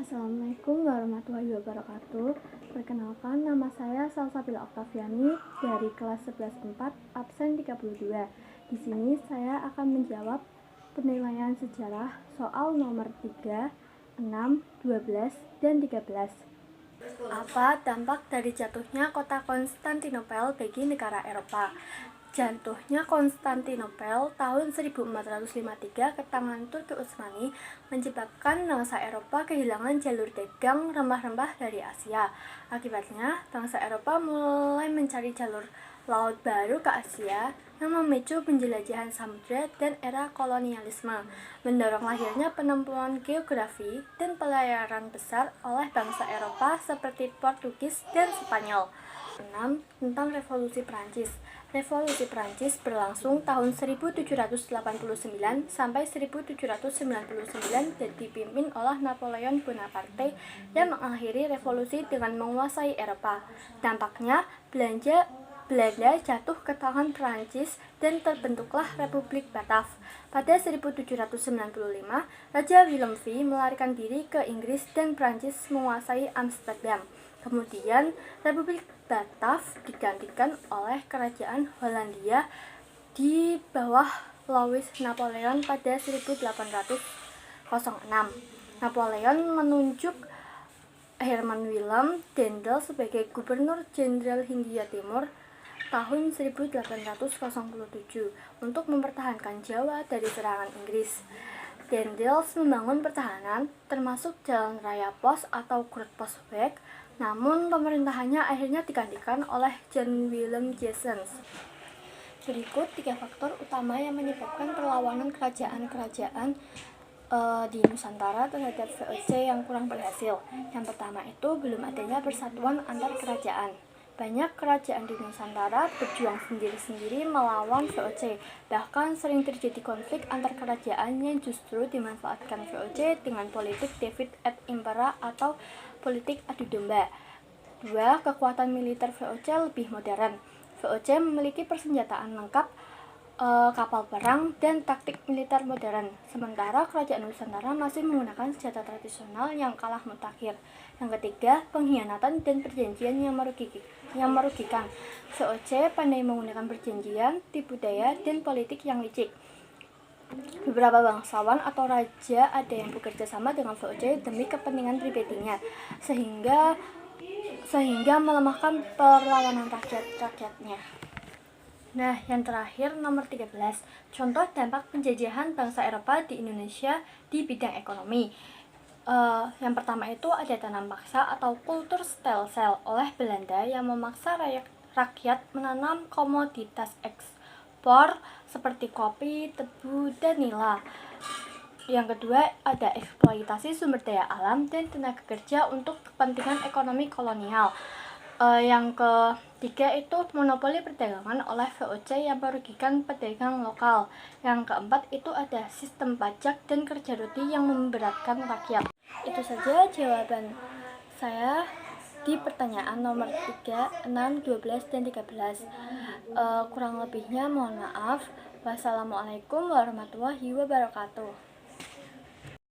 Assalamualaikum warahmatullahi wabarakatuh. Perkenalkan, nama saya Salsabila Oktaviani dari kelas 11-4 absen 32. Di sini saya akan menjawab penilaian sejarah soal nomor 3, 6, 12, dan 13. Apa dampak dari jatuhnya kota Konstantinopel bagi negara Eropa? Jatuhnya Konstantinopel tahun 1453 ke tangan Turki Utsmani menyebabkan bangsa Eropa kehilangan jalur dagang rempah-rempah dari Asia. Akibatnya, bangsa Eropa mulai mencari jalur laut baru ke Asia yang memicu penjelajahan samudra dan era kolonialisme, mendorong lahirnya penemuan geografi dan pelayaran besar oleh bangsa Eropa seperti Portugis dan Spanyol. 6. Tentang Revolusi Prancis. Revolusi Prancis berlangsung tahun 1789 sampai 1799 dan dipimpin oleh Napoleon Bonaparte yang mengakhiri revolusi dengan menguasai Eropa. Dampaknya, Belanda jatuh ke tangan Prancis dan terbentuklah Republik Batav. Pada 1795, Raja Willem V melarikan diri ke Inggris dan Prancis menguasai Amsterdam. Kemudian, Republik Batav digantikan oleh Kerajaan Hollandia di bawah Louis Napoleon pada 1806. Napoleon menunjuk Herman Willem Daendel sebagai Gubernur Jenderal Hindia Timur tahun 1807 untuk mempertahankan Jawa dari serangan Inggris. Daendel membangun pertahanan, termasuk jalan raya pos atau Grootpostweg, namun pemerintahannya akhirnya digantikan oleh Jan Willem Jessens. Berikut 3 faktor utama yang menyebabkan perlawanan kerajaan-kerajaan di Nusantara terhadap VOC yang kurang berhasil. Yang pertama itu belum adanya persatuan antar kerajaan. Banyak kerajaan di Nusantara berjuang sendiri-sendiri melawan VOC. Bahkan sering terjadi konflik antar kerajaan yang justru dimanfaatkan VOC dengan politik Divide et Impera atau politik adu domba. 2. Kekuatan militer VOC lebih modern. VOC memiliki persenjataan lengkap, kapal perang, dan taktik militer modern, sementara kerajaan Nusantara masih menggunakan senjata tradisional yang kalah mutakhir. Yang ketiga, pengkhianatan dan perjanjian yang merugikan. VOC pandai menggunakan perjanjian, tipu daya, dan politik yang licik. Beberapa bangsawan atau raja ada yang bekerja sama dengan VOC demi kepentingan pribadinya, sehingga melemahkan perlawanan rakyatnya. Nah, yang terakhir nomor 13, contoh dampak penjajahan bangsa Eropa di Indonesia di bidang ekonomi. Yang pertama itu ada tanam paksa atau kultur stelsel oleh Belanda yang memaksa rakyat menanam komoditas ekspor seperti kopi, tebu, dan nila. Yang kedua ada eksploitasi sumber daya alam dan tenaga kerja untuk kepentingan ekonomi kolonial. Yang ketiga itu monopoli perdagangan oleh VOC yang merugikan pedagang lokal. Yang keempat itu ada sistem pajak dan kerja roti yang memberatkan rakyat. Itu saja jawaban saya di pertanyaan nomor 3, 6, 12, dan 13. Kurang lebihnya mohon maaf. Wassalamualaikum warahmatullahi wabarakatuh.